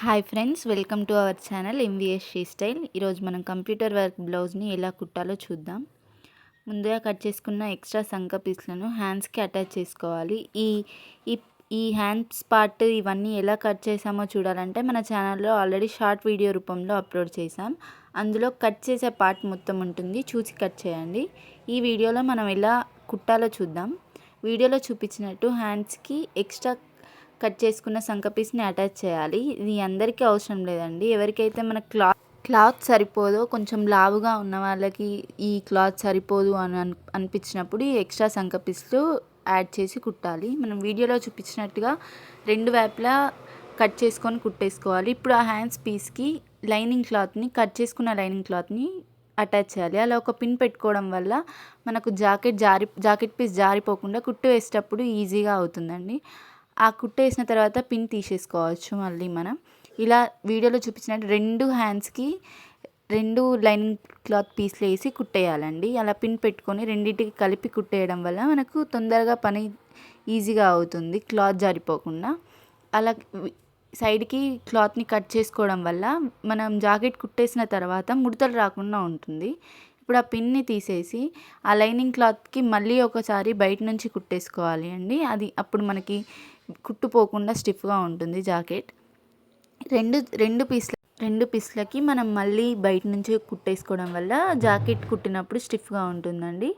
Hi friends, welcome to our channel MVS she style. ఈరోజు మనం computer work బ్లౌజ్ని ఎలా కుట్టాలో చూద్దాం. ముందుగా కట్ చేసుకున్న ఎక్స్ట్రా సంక పీస్లను హ్యాండ్స్కి అటాచ్ చేసుకోవాలి. ఈ ఈ ఈ హ్యాండ్స్ పార్ట్ ఇవన్నీ ఎలా కట్ చేసామో చూడాలంటే మన ఛానల్లో ఆల్రెడీ షార్ట్ వీడియో రూపంలో అప్లోడ్ చేసాం. అందులో కట్ చేసే పార్ట్ మొత్తం ఉంటుంది, చూసి కట్ చేయండి. ఈ వీడియోలో మనం ఎలా కుట్టాలో చూద్దాం. వీడియోలో చూపించినట్టు హ్యాండ్స్కి ఎక్స్ట్రా కట్ చేసుకున్న సంక పీస్ని అటాచ్ చేయాలి. ఇది అందరికీ అవసరం లేదండి. ఎవరికైతే మన క్లాత్ సరిపోదో, కొంచెం లావుగా ఉన్న వాళ్ళకి ఈ క్లాత్ సరిపోదు అని అనిపించినప్పుడు ఈ ఎక్స్ట్రా సంక పీస్లు యాడ్ చేసి కుట్టాలి. మనం వీడియోలో చూపించినట్టుగా రెండు వైపులా కట్ చేసుకొని కుట్టేసుకోవాలి. ఇప్పుడు ఆ హ్యాండ్స్ పీస్కి లైనింగ్ క్లాత్ని, కట్ చేసుకున్న లైనింగ్ క్లాత్ని అటాచ్ చేయాలి. అలా ఒక పిన్ పెట్టుకోవడం వల్ల మనకు జాకెట్ పీస్ జారిపోకుండా కుట్టు వేసేటప్పుడు ఈజీగా అవుతుందండి. ఆ కుట్టేసిన తర్వాత పిన్ తీసేసుకోవచ్చు. మళ్ళీ మనం ఇలా వీడియోలో చూపించినట్టు రెండు హ్యాండ్స్కి రెండు లైనింగ్ క్లాత్ పీస్లు వేసి కుట్టేయాలండి. అలా పిన్ పెట్టుకొని రెండింటికి కలిపి కుట్టేయడం వల్ల మనకు తొందరగా పని ఈజీగా అవుతుంది, క్లాత్ జారిపోకుండా. అలా సైడ్కి క్లాత్ని కట్ చేసుకోవడం వల్ల మనం జాకెట్ కుట్టేసిన తర్వాత ముడతలు రాకుండా ఉంటుంది. ఇప్పుడు ఆ పిన్ని తీసేసి ఆ లైనింగ్ క్లాత్కి మళ్ళీ ఒకసారి బయట నుంచి కుట్టేసుకోవాలి అండి. అది అప్పుడు మనకి కుట్టుపోకుండా స్టిఫ్గా ఉంటుంది జాకెట్. రెండు పీస్లకి మనం మళ్ళీ బయట నుంచి కుట్టేసుకోవడం వల్ల జాకెట్ కుట్టినప్పుడు స్టిఫ్గా ఉంటుందండి.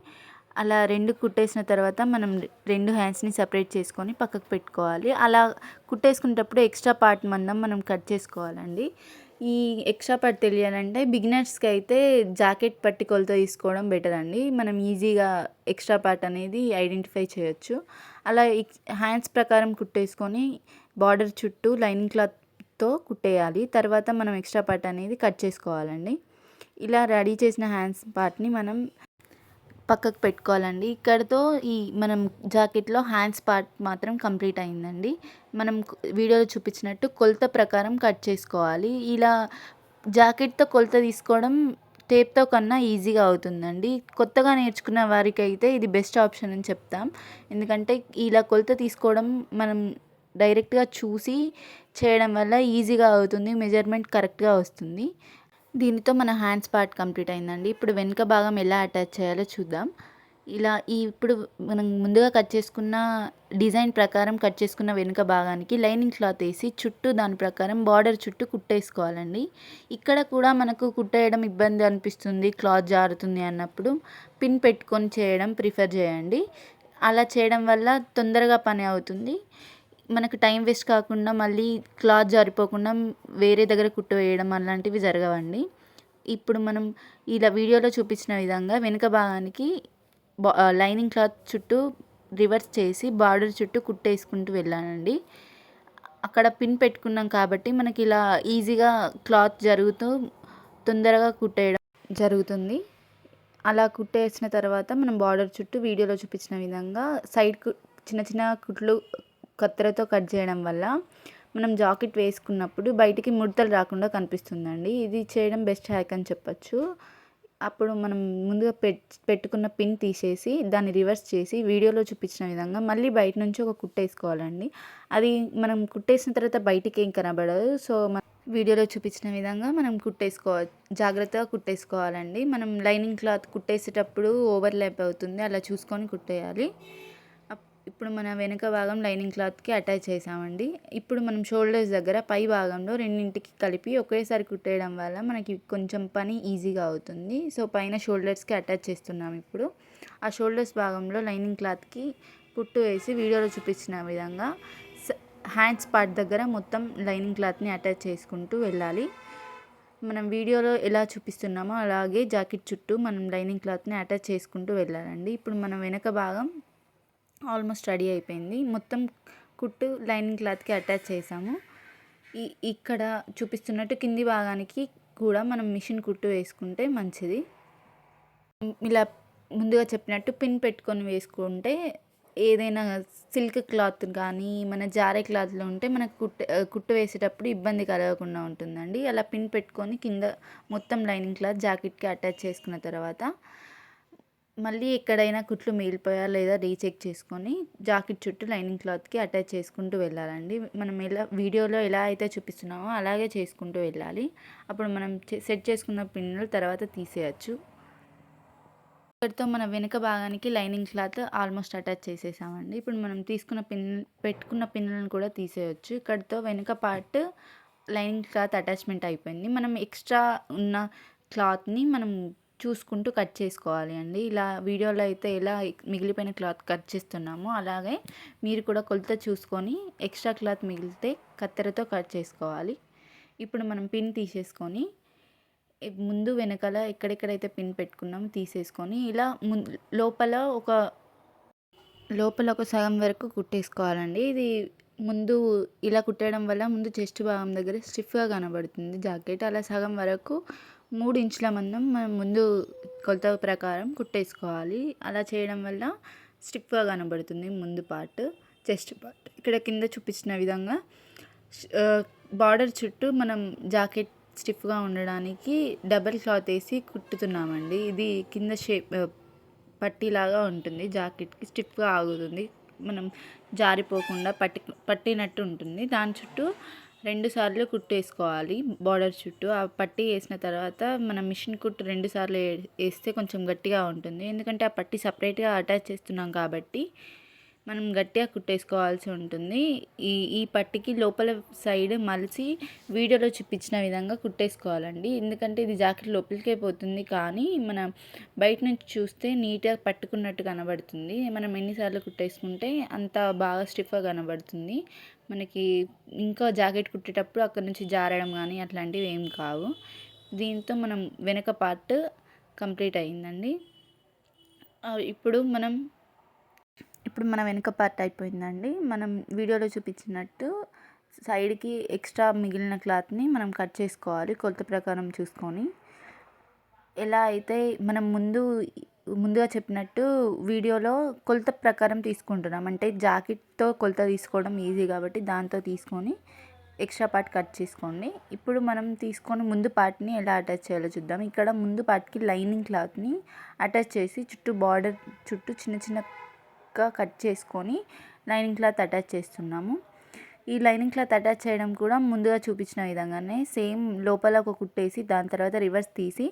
అలా రెండు కుట్టేసిన తర్వాత మనం రెండు హ్యాండ్స్ని సపరేట్ చేసుకొని పక్కకు పెట్టుకోవాలి. అలా కుట్టేసుకునేటప్పుడు ఎక్స్ట్రా పార్ట్ మనం కట్ చేసుకోవాలండి. ఈ ఎక్స్ట్రా పార్ట్ తెలియాలంటే బిగినర్స్కి అయితే జాకెట్ పట్టి కొలత తీసుకోవడం బెటర్ అండి. మనం ఈజీగా ఎక్స్ట్రా పార్ట్ అనేది ఐడెంటిఫై చేయొచ్చు. అలా హ్యాండ్స్ ప్రకారం కుట్టేసుకొని బార్డర్ చుట్టూ లైనింగ్ క్లాత్తో కుట్టేయాలి. తర్వాత మనం ఎక్స్ట్రా పార్ట్ అనేది కట్ చేసుకోవాలండి. ఇలా రెడీ చేసిన హ్యాండ్స్ పార్ట్ని మనం పక్కకు పెట్టుకోవాలండి. ఇక్కడతో ఈ మనం జాకెట్లో హ్యాండ్స్ పార్ట్ మాత్రం కంప్లీట్ అయిందండి. మనం వీడియోలో చూపించినట్టు కొలత ప్రకారం కట్ చేసుకోవాలి. ఇలా జాకెట్తో కొలత తీసుకోవడం టేప్తో కన్నా ఈజీగా అవుతుందండి. కొత్తగా నేర్చుకున్న వారికి అయితే ఇది బెస్ట్ ఆప్షన్ అని చెప్తాం. ఎందుకంటే ఇలా కొలత తీసుకోవడం మనం డైరెక్ట్గా చూసి చేయడం వల్ల ఈజీగా అవుతుంది, మెజర్మెంట్ కరెక్ట్గా వస్తుంది. దీనితో మన హ్యాండ్స్ పార్ట్ కంప్లీట్ అయిందండి. ఇప్పుడు వెనుక భాగం ఎలా అటాచ్ చేయాలో చూద్దాం. ఇలా ఇప్పుడు మనం ముందుగా కట్ చేసుకున్న డిజైన్ ప్రకారం కట్ చేసుకున్న వెనుక భాగానికి లైనింగ్ క్లాత్ వేసి చుట్టూ దాని ప్రకారం బార్డర్ చుట్టూ కుట్టేసుకోవాలండి. ఇక్కడ కూడా మనకు కుట్టేయడం ఇబ్బంది అనిపిస్తుంది, క్లాత్ జారుతుంది అన్నప్పుడు పిన్ పెట్టుకొని చేయడం ప్రిఫర్ చేయండి. అలా చేయడం వల్ల తొందరగా పని అవుతుంది, మనకు టైం వేస్ట్ కాకుండా మళ్ళీ క్లాత్ జారిపోకుండా వేరే దగ్గర కుట్టు వేయడం అలాంటివి జరగవండి. ఇప్పుడు మనం ఇలా వీడియోలో చూపించిన విధంగా వెనుక భాగానికి లైనింగ్ క్లాత్ చుట్టూ రివర్స్ చేసి బార్డర్ చుట్టూ కుట్టేసుకుంటూ వెళ్ళానండి. అక్కడ పిన్ పెట్టుకున్నాం కాబట్టి మనకి ఇలా ఈజీగా క్లాత్ జరుగుతూ తొందరగా కుట్టేయడం జరుగుతుంది. అలా కుట్టేసిన తర్వాత మనం బార్డర్ చుట్టూ వీడియోలో చూపించిన విధంగా సైడ్కు చిన్న చిన్న కుట్లు కత్తెరతో కట్ చేయడం వల్ల మనం జాకెట్ వేసుకున్నప్పుడు బయటికి ముడతలు రాకుండా కనిపిస్తుందండి. ఇది చేయడం బెస్ట్ హ్యాక్ అని చెప్పచ్చు. అప్పుడు మనం ముందుగా పెట్టుకున్న పిన్ తీసేసి దాన్ని రివర్స్ చేసి వీడియోలో చూపించిన విధంగా మళ్ళీ బయట నుంచి ఒక కుట్టేసుకోవాలండి. అది మనం కుట్టేసిన తర్వాత బయటికి ఏం కనబడదు. సో వీడియోలో చూపించిన విధంగా మనం జాగ్రత్తగా కుట్టేసుకోవాలండి. మనం లైనింగ్ క్లాత్ కుట్టేసేటప్పుడు ఓవర్లాప్ అవుతుంది, అలా చూసుకొని కుట్టేయాలి. ఇప్పుడు మన వెనుక భాగం లైనింగ్ క్లాత్కి అటాచ్ చేసామండి. ఇప్పుడు మనం షోల్డర్స్ దగ్గర పై భాగంలో రెండింటికి కలిపి ఒకేసారి కుట్టేయడం వల్ల మనకి కొంచెం పని ఈజీగా అవుతుంది. సో పైన షోల్డర్స్కి అటాచ్ చేస్తున్నాం. ఇప్పుడు ఆ షోల్డర్స్ భాగంలో లైనింగ్ క్లాత్కి కుట్టు వేసి వీడియోలో చూపించిన విధంగా హ్యాండ్స్ పార్ట్ దగ్గర మొత్తం లైనింగ్ క్లాత్ని అటాచ్ చేసుకుంటూ వెళ్ళాలి. మనం వీడియోలో ఎలా చూపిస్తున్నామో అలాగే జాకెట్ చుట్టూ మనం లైనింగ్ క్లాత్ని అటాచ్ చేసుకుంటూ వెళ్ళాలండి. ఇప్పుడు మనం వెనక భాగం ఆల్మోస్ట్ రెడీ అయిపోయింది. మొత్తం కుట్టు లైనింగ్ క్లాత్కి అటాచ్ చేసాము. ఇక్కడ చూపిస్తున్నట్టు కింది భాగానికి కూడా మనం మిషన్ కుట్టు వేసుకుంటే మంచిది. ఇలా ముందుగా చెప్పినట్టు పిన్ పెట్టుకొని వేసుకుంటే ఏదైనా సిల్క్ క్లాత్ కానీ మన జారే క్లాత్లో ఉంటే మనకు కుట్టు వేసేటప్పుడు ఇబ్బంది కలగకుండా ఉంటుందండి. అలా పిన్ పెట్టుకొని కింద మొత్తం లైనింగ్ క్లాత్ జాకెట్కి అటాచ్ చేసుకున్న తర్వాత మళ్ళీ ఎక్కడైనా కుట్లు మిగిలిపోయా లేదా రీచెక్ చేసుకొని జాకెట్ చుట్టూ లైనింగ్ క్లాత్కి అటాచ్ చేసుకుంటూ వెళ్ళాలండి. మనం వీడియోలో ఎలా అయితే చూపిస్తున్నామో అలాగే చేసుకుంటూ వెళ్ళాలి. అప్పుడు మనం సెట్ చేసుకున్న పిన్నులు తర్వాత తీసేయచ్చు. ఇక్కడితో మన వెనుక భాగానికి లైనింగ్ క్లాత్ ఆల్మోస్ట్ అటాచ్ చేసేసామండి. ఇప్పుడు మనం పెట్టుకున్న పిన్నులను కూడా తీసేయచ్చు. ఇక్కడితో వెనుక పార్ట్ లైనింగ్ క్లాత్ అటాచ్మెంట్ అయిపోయింది. మనం ఎక్స్ట్రా ఉన్న క్లాత్ని మనం చూసుకుంటూ కట్ చేసుకోవాలి అండి. ఇలా వీడియోలో అయితే ఎలా మిగిలిపోయిన క్లాత్ కట్ చేస్తున్నామో అలాగే మీరు కూడా కొలత చూసుకొని ఎక్స్ట్రా క్లాత్ మిగిలితే కత్తెరతో కట్ చేసుకోవాలి. ఇప్పుడు మనం పిన్ తీసేసుకొని ముందు వెనకాల ఎక్కడెక్కడైతే పిన్ పెట్టుకున్నామో తీసేసుకొని ఇలా లోపల ఒక సగం వరకు కుట్టేసుకోవాలండి. ఇది ముందు ఇలా కుట్టడం వల్ల ముందు చెస్ట్ భాగం దగ్గర స్టిఫ్గా కనబడుతుంది జాకెట్. అలా సగం వరకు 3 ఇంచుల మందం మనం ముందు కొలత ప్రకారం కుట్టేసుకోవాలి. అలా చేయడం వల్ల స్టిఫ్గా కనబడుతుంది ముందు పార్ట్, చెస్ట్ పార్ట్. ఇక్కడ కింద చూపించిన విధంగా బార్డర్ చుట్టూ మనం జాకెట్ స్టిఫ్గా ఉండడానికి డబల్ క్లాత్ వేసి కుట్టుతున్నామండి. ఇది కింద పట్టీలాగా ఉంటుంది, జాకెట్కి స్టిఫ్గా ఆగుతుంది, మనం జారిపోకుండా పట్టినట్టు ఉంటుంది. దాని చుట్టూ 2 సార్లు కుట్టేసుకోవాలి బార్డర్ చుట్టూ. ఆ పట్టీ వేసిన తర్వాత మనం మిషన్ కుట్టు 2 సార్లు వేస్తే కొంచెం గట్టిగా ఉంటుంది. ఎందుకంటే ఆ పట్టీ సపరేట్గా అటాచ్ చేస్తున్నాం కాబట్టి మనం గట్టిగా కుట్టేసుకోవాల్సి ఉంటుంది. ఈ పట్టీకి లోపల సైడ్ మలిచి వీడియోలో చూపించిన విధంగా కుట్టేసుకోవాలండి. ఎందుకంటే ఇది జాకెట్ లోపలికే పోతుంది, కానీ మనం బయట నుంచి చూస్తే నీట్గా పట్టుకున్నట్టు కనబడుతుంది. మనం ఎన్నిసార్లు కుట్టేసుకుంటే అంత బాగా స్టిఫ్గా కనబడుతుంది. మనకి ఇంకా జాకెట్ కుట్టేటప్పుడు అక్కడ నుంచి జారడం కానీ అట్లాంటివి ఏం కావు. దీంతో మనం వెనక పార్ట్ కంప్లీట్ అయిందండి. ఇప్పుడు మన వెనుక పార్ట్ అయిపోయిందండి. మనం వీడియోలో చూపించినట్టు సైడ్కి ఎక్స్ట్రా మిగిలిన క్లాత్ని మనం కట్ చేసుకోవాలి కొలత ప్రకారం చూసుకొని. ఎలా అయితే మనం ముందుగా చెప్పినట్టు వీడియోలో కొలత ప్రకారం తీసుకుంటున్నాం, అంటే జాకెట్తో కొలత తీసుకోవడం ఈజీ కాబట్టి దాంతో తీసుకొని ఎక్స్ట్రా పార్ట్ కట్ చేసుకోండి. ఇప్పుడు మనం తీసుకొని ముందు పార్ట్ని ఎలా అటాచ్ చేయాలో చూద్దాం. ఇక్కడ ముందు పార్ట్కి లైనింగ్ క్లాత్ని అటాచ్ చేసి బార్డర్ చుట్టూ చిన్నగా కట్ చేసుకొని లైనింగ్ క్లాత్ అటాచ్ చేస్తున్నాము. ఈ లైనింగ్ క్లాత్ అటాచ్ చేయడం కూడా ముందుగా చూపించిన విధంగానే సేమ్ లోపల ఒక కుట్టేసి దాని తర్వాత రివర్స్ తీసి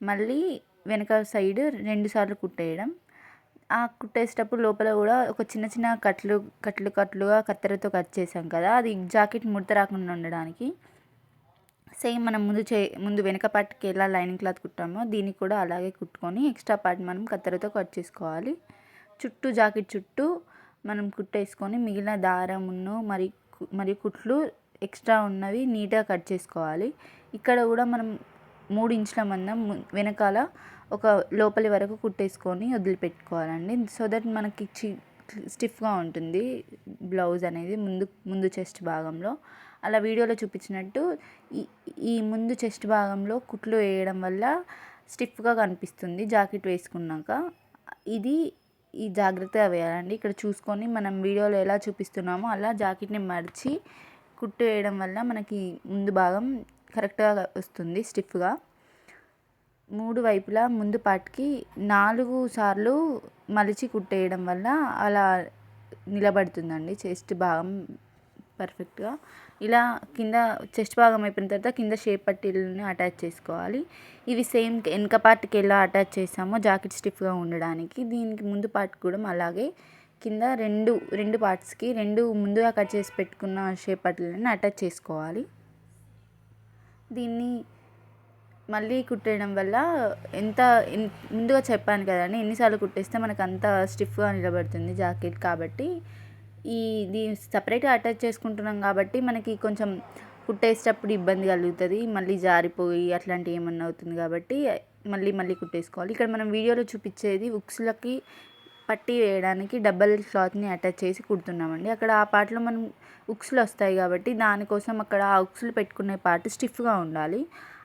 మళ్ళీ వెనక సైడ్ 2 సార్లు కుట్టేయడం. ఆ కుట్టేసేటప్పుడు లోపల కూడా ఒక చిన్న కట్లుగా కత్తెరతో కట్ చేసాం కదా, అది జాకెట్ ముడత రాకుండా ఉండడానికి. సేమ్ మనం ముందు వెనక పార్ట్కి ఎలా లైనింగ్ క్లాత్ కుట్టామో దీనికి కూడా అలాగే కుట్టుకొని ఎక్స్ట్రా పార్ట్ మనం కత్తెరతో కట్ చేసుకోవాలి. జాకెట్ చుట్టూ మనం కుట్టేసుకొని మిగిలిన దారమును మరియు కుట్లు ఎక్స్ట్రా ఉన్నవి నీట్గా కట్ చేసుకోవాలి. ఇక్కడ కూడా మనం 3 ఇంచుల మందం వెనకాల ఒక లోపలి వరకు కుట్టేసుకొని వదిలిపెట్టుకోవాలండి. సో దట్ మనకి స్టిఫ్గా ఉంటుంది బ్లౌజ్ అనేది ముందు చెస్ట్ భాగంలో. అలా వీడియోలో చూపించినట్టు ఈ ముందు చెస్ట్ భాగంలో కుట్లు వేయడం వల్ల స్టిఫ్గా కనిపిస్తుంది జాకెట్ వేసుకున్నాక. ఈ జాగ్రత్తగా వేయాలండి. ఇక్కడ చూసుకొని మనం వీడియోలో ఎలా చూపిస్తున్నామో అలా జాకెట్ని మడిచి కుట్టు వేయడం వల్ల మనకి ముందు భాగం కరెక్ట్గా వస్తుంది స్టిఫ్గా. 3 వైపులా ముందు పార్ట్కి 4 సార్లు మలిచి కుట్టేయడం వల్ల అలా నిలబడుతుందండి చెస్ట్ భాగం పర్ఫెక్ట్గా. ఇలా కింద చెస్ట్ భాగం అయిపోయిన తర్వాత కింద షేప్ పట్టీలను అటాచ్ చేసుకోవాలి. ఇవి సేమ్ వెనక పార్ట్కి ఎలా అటాచ్ చేసామో జాకెట్ స్టిఫ్గా ఉండడానికి, దీనికి ముందు పార్ట్ కూడా అలాగే కింద రెండు పార్ట్స్కి ముందుగా కట్ చేసి పెట్టుకున్న షేప్ పట్టీలను అటాచ్ చేసుకోవాలి. దీన్ని మళ్ళీ కుట్టేయడం వల్ల ముందుగా చెప్పాను కదండి, ఎన్నిసార్లు కుట్టేస్తే మనకు అంత స్టిఫ్గా నిలబడుతుంది జాకెట్. కాబట్టి ఇది సపరేట్గా అటాచ్ చేసుకుంటున్నాం కాబట్టి మనకి కొంచెం కుట్టేసేటప్పుడు ఇబ్బంది కలుగుతుంది, మళ్ళీ జారిపోయి అట్లాంటివి ఏమన్నా అవుతుంది కాబట్టి మళ్ళీ కుట్టేసుకోవాలి. ఇక్కడ మనం వీడియోలో చూపించేది ఉక్సులకి పట్టీ వేయడానికి డబల్ క్లాత్ని అటాచ్ చేసి కుడుతున్నామండి. అక్కడ ఆ పార్ట్లో మనం ఉక్సులు వస్తాయి కాబట్టి దానికోసం అక్కడ ఆ ఉక్సులు పెట్టుకునే పార్ట్ స్టిఫ్గా ఉండాలి.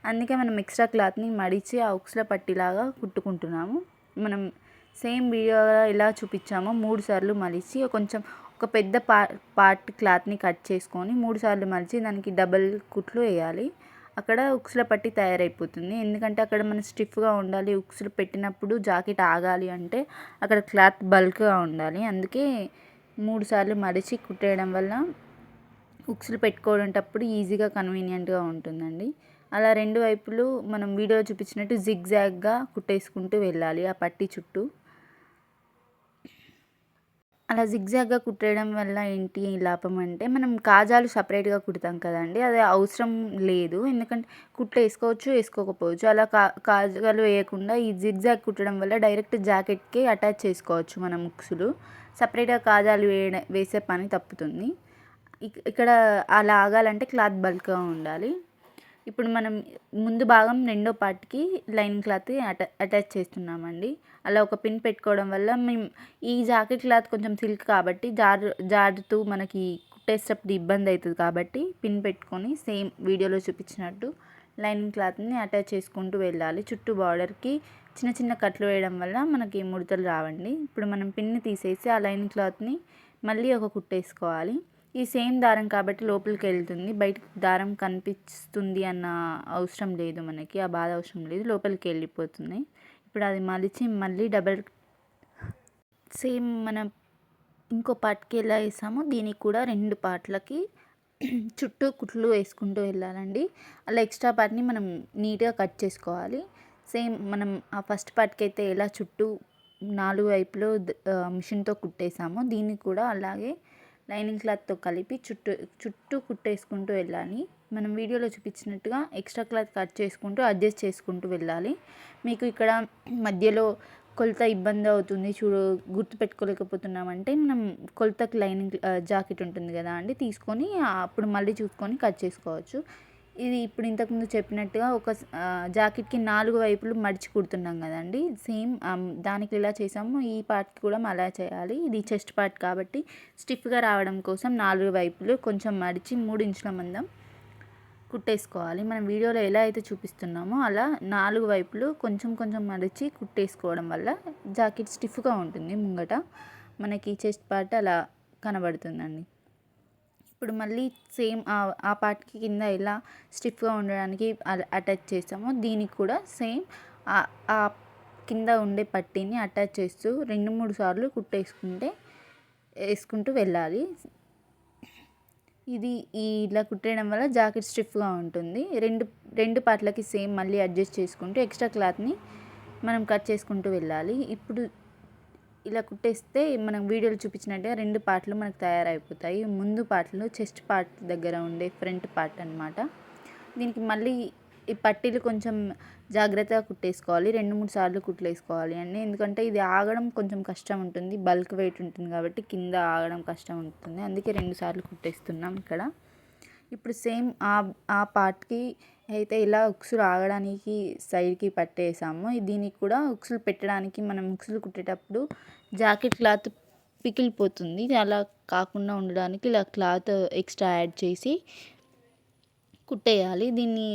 అందుకే మనం ఎక్స్ట్రా క్లాత్ని మడిచి ఆ ఉక్సుల పట్టీలాగా కుట్టుకుంటున్నాము. మనం సేమ్ వీడియోలో ఎలా చూపించామో 3 సార్లు మలిచి ఒక పెద్ద పార్ట్ క్లాత్ని కట్ చేసుకొని 3 సార్లు మలిచి దానికి డబల్ కుట్లు వేయాలి. అక్కడ ఉక్సుల పట్టి తయారైపోతుంది. ఎందుకంటే అక్కడ మనం స్టిఫ్గా ఉండాలి, ఉక్సులు పెట్టినప్పుడు జాకెట్ ఆగాలి అంటే అక్కడ క్లాత్ బల్క్గా ఉండాలి. అందుకే 3 సార్లు మడిచి కుట్టేయడం వల్ల ఉక్సులు పెట్టుకోవడంటప్పుడు ఈజీగా కన్వీనియంట్గా ఉంటుందండి. అలా 2 వైపులు మనం వీడియోలో చూపించినట్టు జిగ్జాగ్గా కుట్టేసుకుంటూ వెళ్ళాలి ఆ పట్టీ చుట్టూ. అలా జిగ్జాగ్గా కుట్టేయడం వల్ల ఏంటి లాభం అంటే మనం కాజాలు సపరేట్గా కుడతాం కదండి, అది అవసరం లేదు. ఎందుకంటే కుట్లు వేసుకోవచ్చు, వేసుకోకపోవచ్చు. అలా కాజాలు వేయకుండా ఈ జిగ్జాగ్ కుట్టడం వల్ల డైరెక్ట్ జాకెట్కి అటాచ్ చేసుకోవచ్చు మనం ఉక్సులు. సపరేట్గా కాజాలు వేసే పని తప్పుతుంది. ఇక్కడ అలా ఆగాలంటే క్లాత్ బల్క్గా ఉండాలి. ఇప్పుడు మనం ముందు భాగం రెండో పార్ట్కి లైనింగ్ క్లాత్ అటాచ్ చేస్తున్నామండి. అలా ఒక పిన్ పెట్టుకోవడం వల్ల మేము ఈ జాకెట్ క్లాత్ కొంచెం సిల్క్ కాబట్టి జారుతూ మనకి కుట్టేసేటప్పుడు ఇబ్బంది అవుతుంది కాబట్టి పిన్ పెట్టుకొని సేమ్ వీడియోలో చూపించినట్టు లైనింగ్ క్లాత్ని అటాచ్ చేసుకుంటూ వెళ్ళాలి. చుట్టూ బార్డర్కి చిన్న చిన్న కట్లు వేయడం వల్ల మనకి ముడతలు రావండి. ఇప్పుడు మనం పిన్ని తీసేసి ఆ లైనింగ్ క్లాత్ని మళ్ళీ ఒక కుట్టేసుకోవాలి. ఈ సేమ్ దారం కాబట్టి లోపలికి వెళ్తుంది, బయటకు దారం కనిపిస్తుంది అన్న అవసరం లేదు, మనకి ఆ బాధ అవసరం లేదు, లోపలికి వెళ్ళిపోతుంది. ఇప్పుడు అది మలిచి మళ్ళీ డబల్ సేమ్ మనం ఇంకో పార్ట్కి ఎలా వేసామో దీనికి కూడా 2 పార్ట్లకి చుట్టూ కుట్లు వేసుకుంటూ వెళ్ళాలండి. అలా ఎక్స్ట్రా పార్ట్ని మనం నీట్గా కట్ చేసుకోవాలి. సేమ్ మనం ఆ ఫస్ట్ పార్ట్కి అయితే ఎలా చుట్టూ 4 వైపులో మిషన్తో కుట్టేసామో దీన్ని కూడా అలాగే లైనింగ్ క్లాత్తో కలిపి చుట్టూ కుట్టేసుకుంటూ వెళ్ళాలి. మనం వీడియోలో చూపించినట్టుగా ఎక్స్ట్రా క్లాత్ కట్ చేసుకుంటూ అడ్జస్ట్ చేసుకుంటూ వెళ్ళాలి. మీకు ఇక్కడ మధ్యలో కొలత ఇబ్బంది అవుతుంది గుర్తుపెట్టుకోలేకపోతున్నామంటే మనం కొలతకి లైనింగ్ జాకెట్ ఉంటుంది కదా అండి, తీసుకొని అప్పుడు మళ్ళీ చూసుకొని కట్ చేసుకోవచ్చు. ఇది ఇప్పుడు ఇంతకుముందు చెప్పినట్టుగా ఒక జాకెట్కి 4 వైపులు మడిచి కుడుతున్నాం కదండి, సేమ్ దానికి ఎలా చేసామో ఈ పార్ట్కి కూడా అలా చేయాలి. ఇది చెస్ట్ పార్ట్ కాబట్టి స్టిఫ్గా రావడం కోసం 4 వైపులు కొంచెం మడిచి 3 ఇంచుల మందం కుట్టేసుకోవాలి. మనం వీడియోలో ఎలా అయితే చూపిస్తున్నామో అలా 4 వైపులు కొంచెం కొంచెం మడిచి కుట్టేసుకోవడం వల్ల జాకెట్ స్టిఫ్గా ఉంటుంది. ముంగట మనకి చెస్ట్ పార్ట్ అలా కనబడుతుందండి. ఇప్పుడు మళ్ళీ సేమ్ ఆ పార్ట్కి కింద ఎలా స్టిఫ్గా ఉండడానికి అటాచ్ చేస్తామో దీనికి కూడా సేమ్ ఆ కింద ఉండే పట్టీని అటాచ్ చేస్తూ 2-3 సార్లు వేసుకుంటూ వెళ్ళాలి. ఇది ఇలా కుట్టేయడం వల్ల జాకెట్ స్టిఫ్గా ఉంటుంది. రెండు పార్ట్లకి సేమ్ మళ్ళీ అడ్జస్ట్ చేసుకుంటూ ఎక్స్ట్రా క్లాత్ని మనం కట్ చేసుకుంటూ వెళ్ళాలి. ఇప్పుడు ఇలా కుట్టేస్తే మనం వీడియోలో చూపించినట్టుగా 2 పార్ట్లు మనకు తయారైపోతాయి. ముందు పార్ట్లు చెస్ట్ పార్ట్ దగ్గర ఉండే ఫ్రంట్ పార్ట్ అనమాట. దీనికి మళ్ళీ ఈ పట్టీలు కొంచెం జాగ్రత్తగా కుట్టేసుకోవాలి, 2-3 సార్లు కుట్లు వేసుకోవాలి అండి. ఎందుకంటే ఇది ఆగడం కొంచెం కష్టం ఉంటుంది, బల్క్ వెయిట్ ఉంటుంది కాబట్టి కింద ఆగడం కష్టం ఉంటుంది. అందుకే 2 సార్లు కుట్టేస్తున్నాం ఇక్కడ. ఇప్పుడు సేమ్ ఆ పార్ట్కి అయితే ఇలా ఉక్సులు ఆగడానికి సైడ్కి పట్టేసామో దీనికి కూడా ఉక్సులు పెట్టడానికి మనం ఉక్సులు కుట్టేటప్పుడు జాకెట్ క్లాత్ పికిలిపోతుంది. అలా కాకుండా ఉండడానికి ఇలా క్లాత్ ఎక్స్ట్రా యాడ్ చేసి కుట్టేయాలి. దీన్ని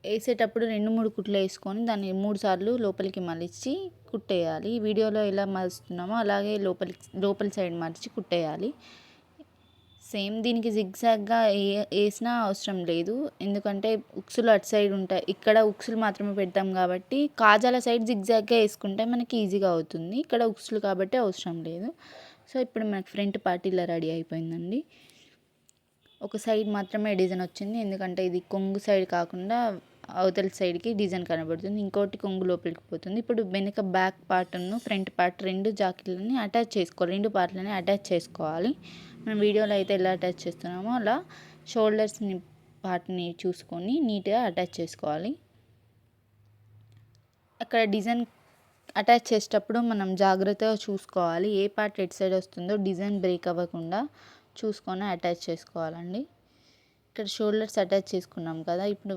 వేసేటప్పుడు 2-3 కుట్లు వేసుకొని దాన్ని 3 సార్లు లోపలికి మలిచి కుట్టేయాలి. వీడియోలో ఎలా మలుస్తున్నామో అలాగే లోపలి సైడ్ మలిచి కుట్టేయాలి. సేమ్ దీనికి జిగ్జాగ్గా వేసిన అవసరం లేదు, ఎందుకంటే ఉక్సులు అటు సైడ్ ఉంటాయి, ఇక్కడ ఉక్సులు మాత్రమే పెడతాం కాబట్టి కాజాల సైడ్ జిగ్జాగ్గా వేసుకుంటే మనకి ఈజీగా అవుతుంది. ఇక్కడ ఉక్సులు కాబట్టి అవసరం లేదు. సో ఇప్పుడు మనకి ఫ్రంట్ పార్ట్ ఇలా రెడీ అయిపోయిందండి. ఒక సైడ్ మాత్రమే డిజైన్ వచ్చింది, ఎందుకంటే ఇది కొంగు సైడ్ కాకుండా అవతల సైడ్కి డిజైన్ కనబడుతుంది, ఇంకోటి కొంగు లోపలికి పోతుంది. ఇప్పుడు వెనుక బ్యాక్ పార్ట్ను ఫ్రంట్ పార్ట్ 2 జాకెట్లని అటాచ్ చేసుకోవాలి, 2 పార్ట్లని అటాచ్ చేసుకోవాలి. మనం వీడియోలో అయితే ఎలా అటాచ్ చేస్తున్నామో అలా షోల్డర్స్ని పార్ట్ని చూసుకొని నీట్గా అటాచ్ చేసుకోవాలి. అక్కడ డిజైన్ అటాచ్ చేసేటప్పుడు మనం జాగ్రత్తగా చూసుకోవాలి, ఏ పార్ట్ ఎటు సైడ్ వస్తుందో డిజైన్ బ్రేక్ అవ్వకుండా చూసుకొని అటాచ్ చేసుకోవాలండి. ఇక్కడ షోల్డర్స్ అటాచ్ చేసుకున్నాం కదా, ఇప్పుడు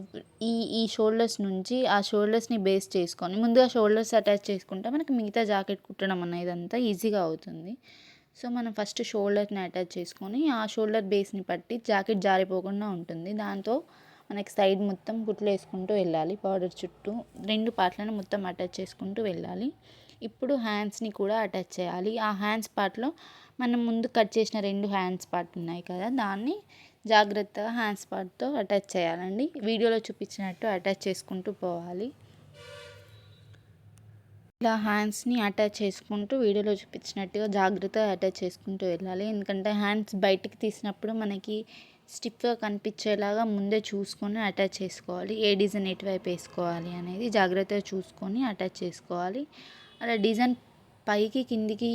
ఈ షోల్డర్స్ నుంచి ఆ షోల్డర్స్ని బేస్ చేసుకొని ముందుగా షోల్డర్స్ అటాచ్ చేసుకుంటే మనకి మిగతా జాకెట్ కుట్టడం అనేది అంతా ఈజీగా అవుతుంది. సో మనం ఫస్ట్ షోల్డర్ని అటాచ్ చేసుకొని ఆ షోల్డర్ బేస్ని పట్టి జాకెట్ జారిపోకుండా ఉంటుంది. దాంతో మనకి సైడ్ మొత్తం కుట్లు వేసుకుంటూ వెళ్ళాలి. బార్డర్ చుట్టూ 2 పార్ట్లను మొత్తం అటాచ్ చేసుకుంటూ వెళ్ళాలి. ఇప్పుడు హ్యాండ్స్ని కూడా అటాచ్ చేయాలి. ఆ హ్యాండ్స్ పార్ట్లో మనం ముందు కట్ చేసిన 2 హ్యాండ్స్ పార్ట్ ఉన్నాయి కదా, దాన్ని జాగ్రత్తగా హ్యాండ్స్ పార్ట్తో అటాచ్ చేయాలండి. వీడియోలో చూపించినట్టు అటాచ్ చేసుకుంటూ పోవాలి. ఇలా హ్యాండ్స్ని అటాచ్ చేసుకుంటూ వీడియోలో చూపించినట్టుగా జాగ్రత్తగా అటాచ్ చేసుకుంటూ వెళ్ళాలి. ఎందుకంటే హ్యాండ్స్ బయటికి తీసినప్పుడు మనకి స్టిఫ్గా కనిపించేలాగా ముందే చూసుకొని అటాచ్ చేసుకోవాలి. ఏ డిజైన్ ఎటువైపు వేసుకోవాలి అనేది జాగ్రత్తగా చూసుకొని అటాచ్ చేసుకోవాలి. అలా డిజైన్ పైకి కిందికి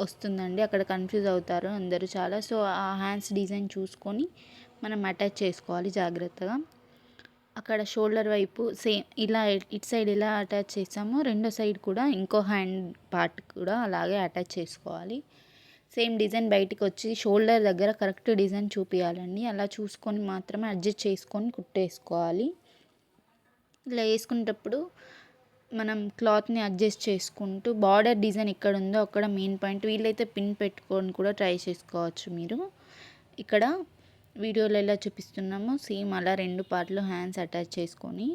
వస్తుందండి, అక్కడ కన్ఫ్యూజ్ అవుతారు అందరూ చాలా. సో ఆ హ్యాండ్స్ డిజైన్ చూసుకొని మనం అటాచ్ చేసుకోవాలి జాగ్రత్తగా. అక్కడ షోల్డర్ వైపు సేమ్ ఇలా ఇటు సైడ్ ఎలా అటాచ్ చేసామో రెండో సైడ్ కూడా ఇంకో హ్యాండ్ పార్ట్ కూడా అలాగే అటాచ్ చేసుకోవాలి. సేమ్ డిజైన్ బయటికి వచ్చి షోల్డర్ దగ్గర కరెక్ట్ డిజైన్ చూపించాలండి. అలా చూసుకొని మాత్రమే అడ్జస్ట్ చేసుకొని కుట్టేసుకోవాలి. ఇలా వేసుకునేటప్పుడు మనం క్లాత్ని అడ్జస్ట్ చేసుకుంటూ బార్డర్ డిజైన్ ఎక్కడ ఉందో అక్కడ మెయిన్ పాయింట్, వీలైతే పిన్ పెట్టుకొని కూడా ట్రై చేసుకోవచ్చు మీరు. ఇక్కడ వీడియోలో ఎలా చూపిస్తున్నామో సేమ్ అలా 2 పార్ట్లు హ్యాండ్స్ అటాచ్ చేసుకొని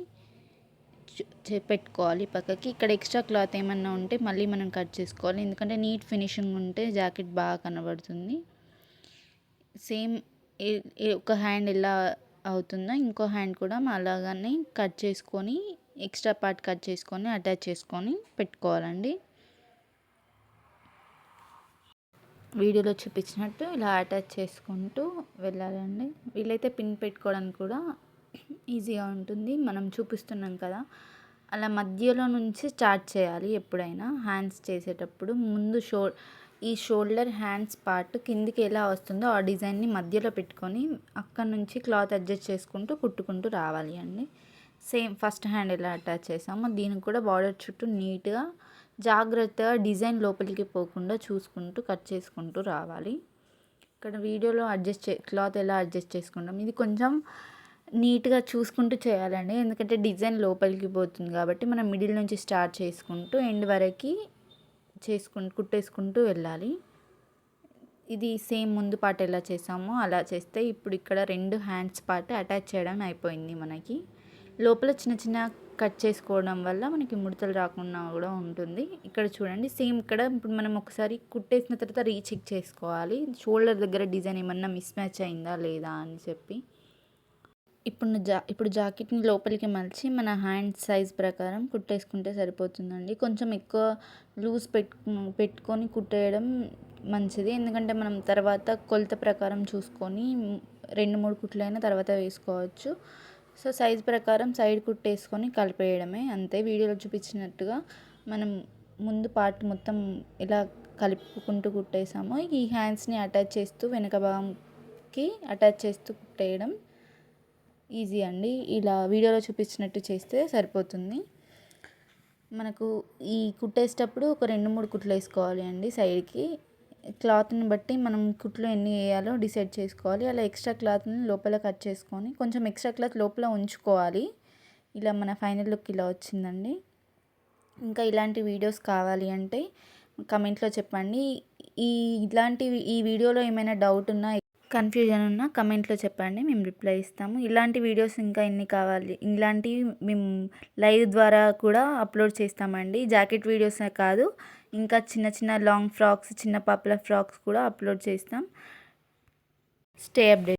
పెట్టుకోవాలి పక్కకి. ఇక్కడ ఎక్స్ట్రా క్లాత్ ఏమన్నా ఉంటే మళ్ళీ మనం కట్ చేసుకోవాలి, ఎందుకంటే నీట్ ఫినిషింగ్ ఉంటే జాకెట్ బాగా కనబడుతుంది. సేమ్ ఒక హ్యాండ్ ఎలా అవుతుందో ఇంకో హ్యాండ్ కూడా అలాగానే కట్ చేసుకొని ఎక్స్ట్రా పార్ట్ కట్ చేసుకొని అటాచ్ చేసుకొని పెట్టుకోవాలండి. వీడియోలో చూపించినట్టు ఇలా అటాచ్ చేసుకుంటూ వెళ్ళాలండి. వీలైతే పిన్ పెట్టుకోవడానికి కూడా ఈజీగా ఉంటుంది. మనం చూపిస్తున్నాం కదా, అలా మధ్యలో నుంచి స్టార్ట్ చేయాలి ఎప్పుడైనా హ్యాండ్స్ చేసేటప్పుడు. ముందు ఈ షోల్డర్ హ్యాండ్స్ పార్ట్ కిందికి ఎలా వస్తుందో ఆ డిజైన్ని మధ్యలో పెట్టుకొని అక్కడ నుంచి క్లాత్ అడ్జస్ట్ చేసుకుంటూ కుట్టుకుంటూ రావాలి అండి. సేమ్ ఫస్ట్ హ్యాండ్ ఎలా అటాచ్ చేసామో దీనికి కూడా బార్డర్ చుట్టూ నీట్గా జాగ్రత్తగా డిజైన్ లోపలికి పోకుండా చూసుకుంటూ కట్ చేసుకుంటూ రావాలి. ఇక్కడ వీడియోలో క్లాత్ ఎలా అడ్జస్ట్ చేసుకుంటాం, ఇది కొంచెం నీట్గా చూసుకుంటూ చేయాలండి, ఎందుకంటే డిజైన్ లోపలికి పోతుంది కాబట్టి మనం మిడిల్ నుంచి స్టార్ట్ చేసుకుంటూ ఎండ్ వరకు కుట్టేసుకుంటూ వెళ్ళాలి. ఇది సేమ్ ముందు పార్ట్ ఎలా చేసామో అలా చేస్తే ఇప్పుడు ఇక్కడ 2 హ్యాండ్స్ పార్ట్ అటాచ్ చేయడం అయిపోయింది. మనకి లోపల చిన్న చిన్న కట్ చేసుకోవడం వల్ల మనకి ముడతలు రాకుండా కూడా ఉంటుంది. ఇక్కడ చూడండి సేమ్ ఇక్కడ ఇప్పుడు మనం ఒకసారి కుట్టేసిన తర్వాత రీచెక్ చేసుకోవాలి షోల్డర్ దగ్గర డిజైన్ ఏమన్నా మిస్ మ్యాచ్ అయిందా లేదా అని చెప్పి. ఇప్పుడు జాకెట్ని లోపలికి మలిచి మన హ్యాండ్ సైజ్ ప్రకారం కుట్టేసుకుంటే సరిపోతుందండి. కొంచెం ఎక్కువ లూజ్ పెట్టుకొని కుట్టేయడం మంచిది, ఎందుకంటే మనం తర్వాత కొలత ప్రకారం చూసుకొని 2-3 కుట్లైనా తర్వాత వేసుకోవచ్చు. సో సైజ్ ప్రకారం సైడ్ కుట్టేసుకొని కలిపేయడమే అంతే. వీడియోలో చూపించినట్టుగా మనం ముందు పార్ట్ మొత్తం ఇలా కలుపుకుంటూ కుట్టేసామో ఈ హ్యాండ్స్ని అటాచ్ చేస్తూ వెనక భాగంకి అటాచ్ చేస్తూ కుట్టేయడం ఈజీ అండి. ఇలా వీడియోలో చూపించినట్టు చేస్తే సరిపోతుంది. మనకు ఈ కుట్టేసేటప్పుడు ఒక 2-3 కుట్లు వేసుకోవాలి అండి సైడ్కి. క్లాత్ని బట్టి మనం కుట్లు ఎన్ని వేయాలో డిసైడ్ చేసుకోవాలి. అలా ఎక్స్ట్రా క్లాత్ని లోపల కట్ చేసుకొని కొంచెం ఎక్స్ట్రా క్లాత్ లోపల ఉంచుకోవాలి. ఇలా మన ఫైనల్ లుక్ ఇలా వచ్చిందండి. ఇంకా ఇలాంటి వీడియోస్ కావాలి అంటే కమెంట్లో చెప్పండి. ఈ వీడియోలో ఏమైనా డౌట్ ఉన్నా కన్ఫ్యూజన్ ఉన్నా కమెంట్లో చెప్పండి, మేము రిప్లై ఇస్తాము. ఇలాంటి వీడియోస్ ఇంకా ఎన్ని కావాలి, ఇలాంటివి మేము లైవ్ ద్వారా కూడా అప్లోడ్ చేస్తామండి. జాకెట్ వీడియోస్ కాదు, ఇంకా చిన్న చిన్న లాంగ్ ఫ్రాక్స్, చిన్న పాపల ఫ్రాక్స్ కూడా అప్లోడ్ చేస్తాం. Stay update.